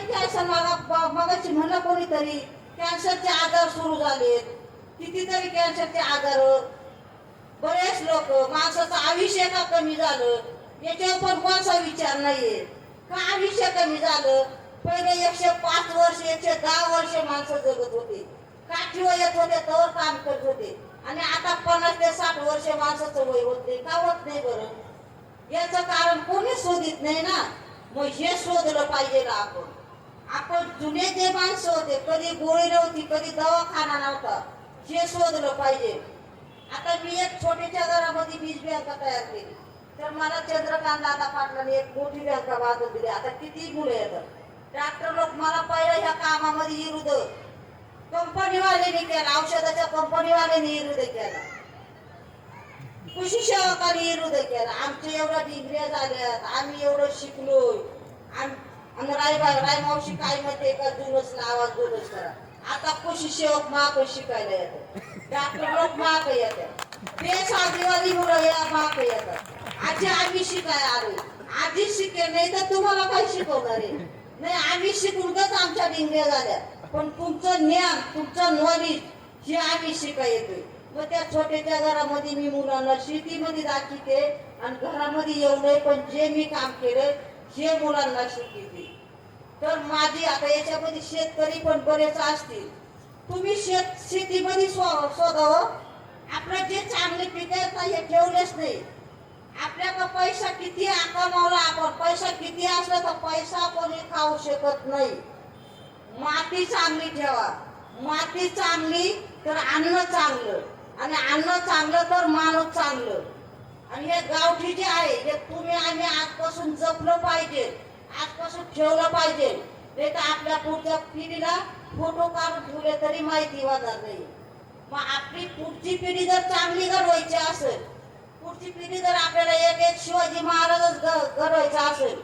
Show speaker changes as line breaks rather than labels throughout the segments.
Cancer मगाशी म्हणलं कोणीतरी कॅन्सरचे आजार सुरू झालेत, कितीतरी कॅन्सरचे आजार, बरेच लोक, माणसाचं आयुष्य का कमी झालं याच्यावर पण कोणता विचार नाहीये का आयुष्य कमी झालं. पहिले 105 वर्ष 110 वर्ष माणसं जगत होते, काठीवर येत होते तर काम करत होते, आणि आता 50 ते 60 वर्ष माणसाचं वय होत नाही का होत नाही बरं? याचं कारण कोणी शोधित नाही ना. मग हे शोधलं पाहिजे ना आपण जुने जे माणसं होते, कधी गोळी नव्हती, कधी दवाखाना नव्हता, हे शोधलं पाहिजे. आता मी एक छोट्याच्या घरामध्ये बीज बँका तयार केली, तर मला चंद्रकांत दादा पाटलांनी एक मोठी बँका बांधून दिली. आता किती मुलं येतात, डॉक्टर लोक मला पहिल्या ह्या कामामध्ये विरोध कंपनीवाल्यांनी केला, औषधाच्या कंपनीवाल्यांनी विरोध केला, कृषी सेवकांनी विरोध केला. आमचे एवढ्या डिग्र्या झाल्यात, आम्ही एवढं शिकलोय, राय मावशी काय म्हणते का जुनच आवाज बोलच करा. आता कृषी सेवक माग शिकायला येतात, डॉक्टर लोक माग येतात, देश आदिवासी मुलं या माग येतात. आजी आम्ही शिकाय आलो, आजी शिके नाही तर तुम्हाला काय शिकवणार आहे? नाही, आम्ही शिकूनच आमच्या डिंग्र्या झाल्या, पण तुमचं ज्ञान, तुमचं नॉलेज हे आम्ही शिकाय येतोय. मग त्या छोट्याच्या घरामध्ये मी मुलांना शेतीमध्ये दाखवते आणि घरामध्ये येऊ नये, पण जे मी काम केलं हे मुलांना शिकवते. तर माझी आता याच्यामध्ये शेतकरी पण बरेच असतील, तुम्ही शेतीमध्ये शोधावं. आपलं जे चांगले पिकं हे ठेवलेच नाही. आपल्याकडं पैसा किती कमावला, आपण पैसा किती असला तर पैसा कोणी खाऊ शकत नाही. माती चांगली ठेवा, माती चांगली तर अन्न चांगलं, आणि अन्न चांगलं तर माणूस चांगलं. आणि हे गावठी जे आहे हे तुम्ही आम्ही आजपासून जपलं पाहिजे, आजपासून ठेवलं पाहिजे. नाही तर आपल्या पुढच्या पिढीला फोटो काढून ठेवले तरी माहिती होणार नाही. मग आपली पुढची पिढी जर चांगली घडवायची असेल, पुढची पिढी जर आपल्याला एक एक शिवाजी महाराजच घडवायचा असेल,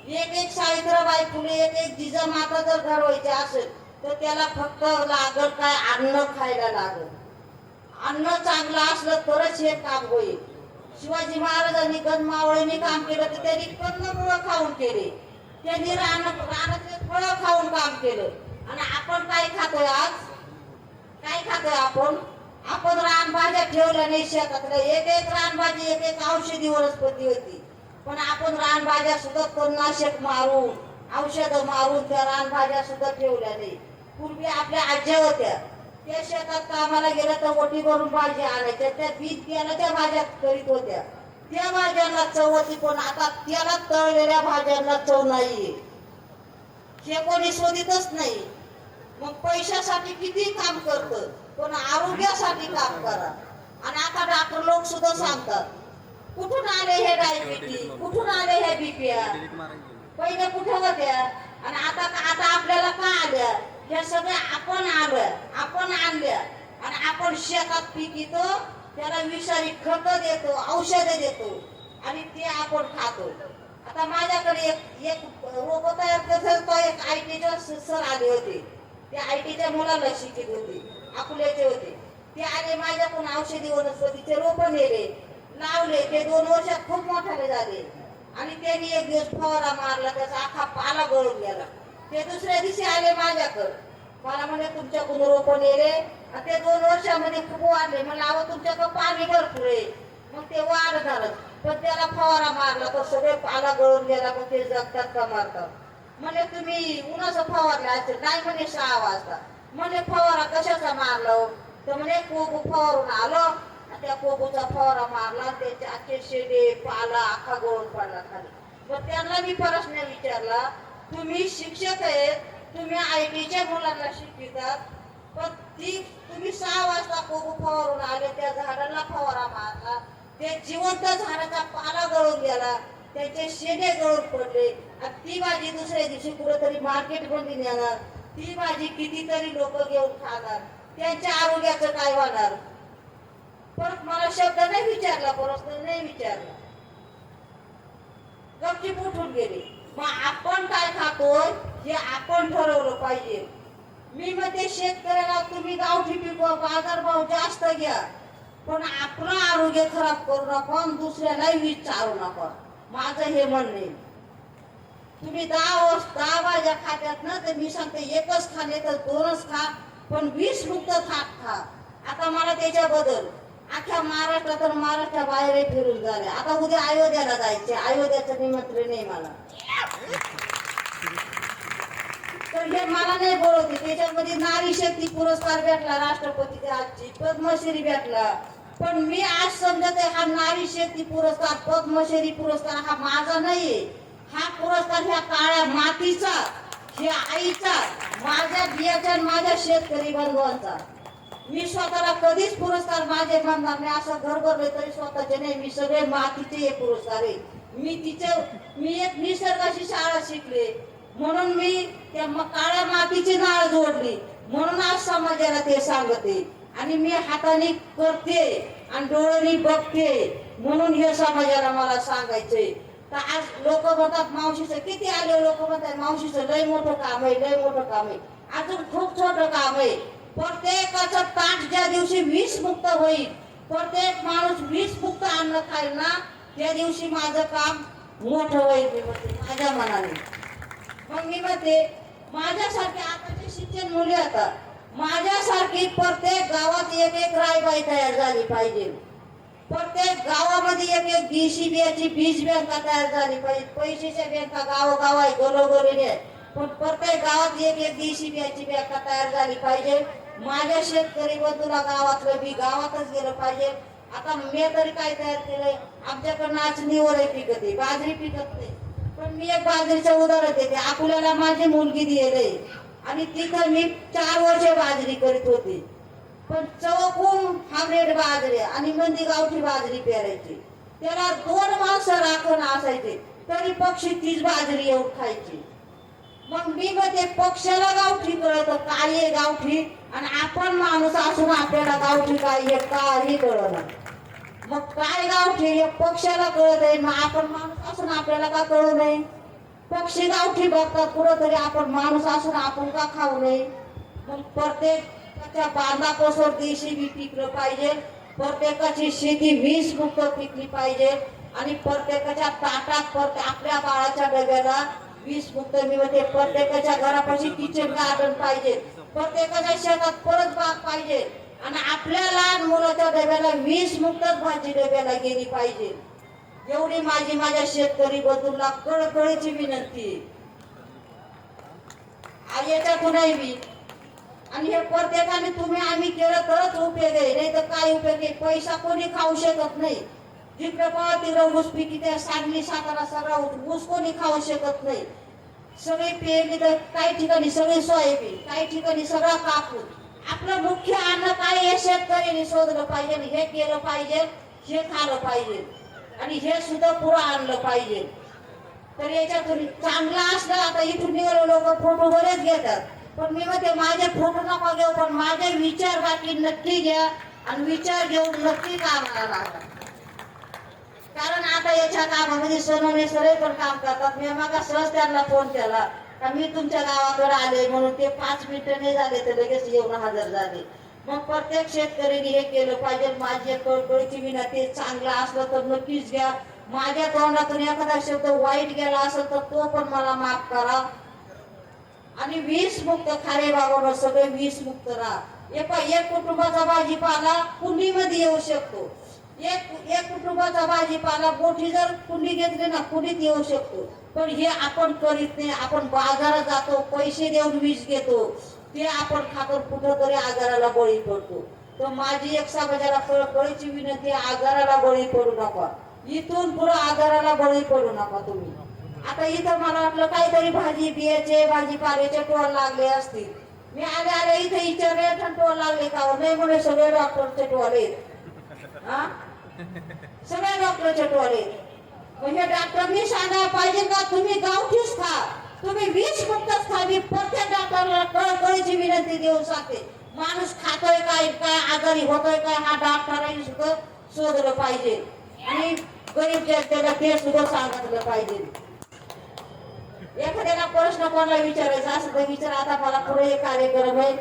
एक एक सावित्रीबाई फुले, एक एक जिजामाता जर घडवायचे असेल, तर त्याला फक्त लागल काय, अन्न खायला लागल. अन्न चांगलं असलं तरच हे काम होईल. शिवाजी महाराजांनी गणमावळीने काम केलं तर त्यांनी कंदमुळं खाऊन केले, त्यांनी रानातले फळं खाऊन काम केलं. आणि आपण काय खातोय आज? काय खातोय आपण रानभाज्या ठेवल्या नाही शेतातल्या, एक एक रानभाजी एक एक औषधी वनस्पती होती, पण आपण रानभाज्या सुद्धा तणनाशक मारून, औषध मारून त्या रानभाज्या सुद्धा ठेवल्या नाही. पूर्वी आपल्या आज्या होत्या, त्या शेतात कामाला गेल्या तर ओटी भरून भाज्या आणायच्या, त्या बीज बियाण्याच्या भाज्या करीत होत्या, त्या भाज्यांना चव होती. पण आता त्याला तळलेल्या भाज्यांना चव नाहीये, हे कोणी शोधितच नाही. मग पैशासाठी किती काम करतं, पण आरोग्यासाठी काम करा. आणि आता डॉक्टर लोक सुद्धा सांगतात, कुठून आले हे डायबिटीज, कुठून आले हे बीपीया, पहिले कुठे होत्या आणि आता आपल्याला का आल्या? हे सगळं आपण आणल्या आणि आपण शेतात पिकितो, त्याला विषारी खत देतो, औषधे देतो आणि ते आपण खातो. आता माझ्याकडे एक रोप तयार करतो, एक आयटीचे सर आले होते, ते आयटीच्या मुलाला शिकत होते, अकोल्याचे होते. ते आले माझ्याकडून औषधी वनस्पतीचे रोप नेले, लावले, ते 2 वर्षात खूप मोठाले झाले. आणि त्यांनी एक दिवस फवारा मारला, त्याचा आखा पाला गळून गेला. ते दुसऱ्या दिवशी आले माझ्याकडे, मला म्हणे तुमच्याकडून रोप नेले आणि ते 2 वर्षामध्ये खूप वाढले. म्हणलं अहो तुमच्याकडे पाणी भरपूर आहे, मग ते वाढ झालं, पण त्याला फवारा मारला तर सगळे पाला गळून गेला. मग ते जगतात का मारतात? म्हणे तुम्ही उन्हाचं फवारलं असेल. नाही म्हणे 6 वाजता. म्हणे फवारा कशाचा मारला? तर म्हणे कोबू फवारून आलो, त्या कोबूचा फवारा मारला, त्याचे आखे शेडे पाला आखा गळून पडला खाली. मग त्यांना मी प्रश्न विचारला, तुम्ही शिक्षक आहेत, तुम्ही आयटीच्या मुलांना शिकवितात, पण तुम्ही 6 वाजता कोबू फवारून आले, त्या झाडाला फवारा मारला, ते जिवंत झाडाचा पाला गळून गेला, त्याचे शेडे गळून पडले, आणि ती भाजी दुसऱ्या दिवशी कुठेतरी मार्केट मध्ये नेणार, ती भाजी कितीतरी लोक घेऊन खाणार, त्यांच्या आरोग्याचं काय होणार? परत मला शब्द नाही विचारला, प्रश्न नाही विचारला, गपचूप उठून गेले. मग आपण काय खातोय हे आपण ठरवलं पाहिजे. मी म्हणते शेतकऱ्याला तुम्ही गावठी पिकवा, बाजारभाव जास्त घ्या, पण आपलं आरोग्य खराब करू नका, दुसऱ्यालाही विचारू नका, माझं हे म्हणणे. तुम्ही 10 भाज्या खात्यात ना, तर मी सांगते एकच खा नाही तर 2च खा, पण 20 मुक्त खा. आता मला त्याच्या बदल अख्ख्या महाराष्ट्रात आणि महाराष्ट्राबाहेर फिरून झाले. आता उद्या अयोध्याला जायचे, अयोध्याचं निमंत्रण आहे मला. तर हे मला नाही बोलवते. त्याच्यामध्ये नारी शक्ती पुरस्कार भेटला, राष्ट्रपती आजची पद्मश्री भेटला. पण मी आज समजते हा नारी शक्ती पुरस्कार, पद्मश्री पुरस्कार हा माझा नाहीये. हा पुरस्कार ह्या काळ्या मातीचा, ह्या आईचा, माझ्या बियाच्या आणि माझ्या शेतकरी बंधूंचा. मी स्वतःला कधीच पुरस्कार माझे म्हणणार नाही, असं घरभरले तरी स्वतःचे नाही. मी सगळे मातीचे हे पुरस्कार आहे. मी एक निसर्गाची शाळा शिकले, म्हणून मी त्या काळ्या मातीची नाळ जोडली, म्हणून आज समाजाला ते सांगते. आणि मी हाताने करते आणि डोळ्यांनी बघते, म्हणून हे समाजाला मला सांगायचंय. तर आज लोक म्हणतात मावशीचं किती आले, लोक म्हणतात मावशीचं लय मोठं काम आहे, लय मोठं काम आहे. अजून खूप छोटं काम आहे. प्रत्येकाचं ताट ज्या दिवशी 20 मुक्त होईल, प्रत्येक माणूस 20 मुक्त अन्न खाईल ना, त्या दिवशी माझं काम मोठं होईल. मी म्हणते माझ्या मनाने. मग मी म्हणते माझ्यासारखे आताचे शिक्षण मुले, आता माझ्यासारखी प्रत्येक गावात एक रायबाई तयार झाली पाहिजे. प्रत्येक गावामध्ये एक DCBची बीज बँका तयार झाली पाहिजे. पैशाच्या बँका गावोगाव आहे, घरोघरी आहे, पण प्रत्येक गावात एक DCBची बँका तयार झाली पाहिजे. माझ्या शेतकरी बंधूला गावातलं बी गावातच गेलं पाहिजे. आता मी तरी काय तयार केलंय, आमच्याकडे नाचणीवर पिकते, बाजरी पिकत नाही. पण मी एक बाजरीचं उदाहरण देते. अकोल्याला माझी मुलगी दिले आणि तिथं मी 4 वर्ष बाजरी करीत होती. पण चौकून हायब्रिड बाजरी आणि मंदी गावठी बाजरी पेरायची. त्याला 2 माणसं राखण असायचे, तरी पक्षी तीच बाजरी येऊन खायची. मग मी म्हणते पक्षाला गावठी कळत काय आहे गावठी, आणि आपण माणूस असून आपल्याला गावठी काय हे काही कळणार. मग काय गावठी हे पक्षाला कळत आहे, मग आपण माणूस असून आपल्याला का कळू नये. पक्षी गावठी बघतात कुठं तरी, आपण माणूस असून आपण का खाऊ नये. मग प्रत्येकाच्या बांधापासून DCB पिकलं पाहिजे, प्रत्येकाची शेती 20 मुक्त पिकली पाहिजे, आणि प्रत्येकाच्या ताटात आपल्या बाळाच्या डब्याला 20 मुक्त. मी म्हणते प्रत्येकाच्या घरापाशी किचन गार्डन पाहिजे, प्रत्येकाच्या शेतात परत बाग पाहिजे, आणि आपल्या लहान मुलाच्या डब्याला 20 मुक्तच भाजी डब्याला गेली पाहिजे. एवढी माझ्या शेतकरी बंधूंना कळकळीची विनंती आहे. याच्यातूनही मी आणि हे प्रत्येकाने तुम्ही आम्ही केलं तरच उपयोग आहे, नाही तर काय उपयोग आहे. पैसा कोणी खाऊ शकत नाही. जिकडे पाहा तिकडे ऊस पिकी, त्या सांगली सातारा सगळा ऊस कोणी खाऊ शकत नाही. सगळी पेरणी तर काही ठिकाणी सगळी सोयाबीन, काही ठिकाणी सगळा कापूस. आपलं मुख्य अन्न काय हे शेतकऱ्यांनी शोधलं पाहिजे, हे केलं पाहिजे, हे खाल्लं पाहिजे, आणि हे सुद्धा पुढं आणलं पाहिजे. तर याच्यातून चांगलं असलं. आता इथून निघालो लोक फोटो बरेच घेतात, पण मी म्हणते माझे फोटो नका घेऊ, पण माझे विचार बाकी नक्की घ्या, आणि विचार घेऊन नक्की कामाला लागा. कारण आता याच्या कामामध्ये सोनवणे सगळे पण काम करतात. मी मग सहज त्यांना फोन केला का मी तुमच्या गावाकडे आले, म्हणून ते 5 मिनिटं नाही झाले तर लगेच येऊन हजर झाले. मग प्रत्येक शेतकऱ्यांनी हे केलं पाहिजे. माझी कळकळीची विनंती, चांगलं असलं तर नक्कीच घ्या. माझ्या तोंडातून एखादा शब्द वाईट गेला असेल तर तो पण मला माफ करा. आणि 20 मुक्त खारे बाबा, सगळे 20 मुक्त राहा. एक कुटुंबाचा भाजीपाला कुंडीमध्ये येऊ शकतो. एक कुटुंबाचा भाजीपाला मोठी जर कुंडी घेतली ना, कुंडीत येऊ शकतो. पण हे आपण करीत नाही. आपण बाजारात जातो, पैसे देऊन वीज घेतो, ते आपण खातो, कुठं तरी आजाराला बळी पडतो. तर माझी एक समाजाला कळकळीची विनंती, आजाराला बळी पडू नका. इथून पुढे आजाराला बळी पडू नका तुम्ही. आता इथं मला वाटलं काहीतरी भाजी बियाचे भाजीपाल्याचे टोल लागले असतील. मी आले इथे विचारले टोल लागले का, नाही म्हणे सगळे डॉक्टरचे टोल आहेत. सगळ्या डॉक्टरचे टोल आहेत. म्हणजे डॉक्टरनी सांगायला पाहिजे का तुम्ही गावठीच खा, तुम्ही 20 मुक्तच खा. मी प्रत्येक डॉक्टरला कळकळीची विनंती देऊन सांगते, माणूस खातोय काय, काय आजारी होतोय काय, हा डॉक्टरांनी सुद्धा शोधलं पाहिजे, आणि गरीब जनतेला ते सुद्धा सांगितलं पाहिजे. एखाद्याला प्रश्न कोणाला विचारायचा असं तर विचार. आता मला पुढे एक कार्यक्रम आहे.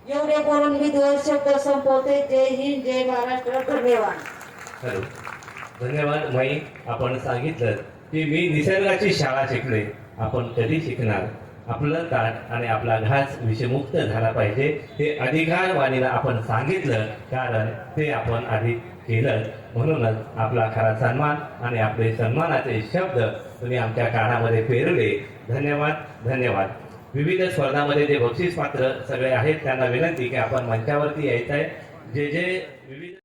एवढे बोलून मी 2 शब्द संपवते. जय हिंद, जय महाराष्ट्र. धन्यवाद.
धन्यवाद माई. आपण सांगितलं की मी निसर्गाची शाळा शिकले, आपण कधी शिकणार? आपलं ताट आणि आपला घास विषमुक्त झाला पाहिजे हे अधिकारवाणीला आपण सांगितलं, कारण ते आपण आधी केलं. म्हणूनच आपला खरा सन्मान आणि आपले सन्मानाचे शब्द तुम्ही आमच्या कानामध्ये पेरले. धन्यवाद धन्यवाद. विविध स्पर्धामध्ये जे बक्षीस पात्र सगळे आहेत त्यांना विनंती की आपण मंचावरती यायचं आहे. जे जे विविध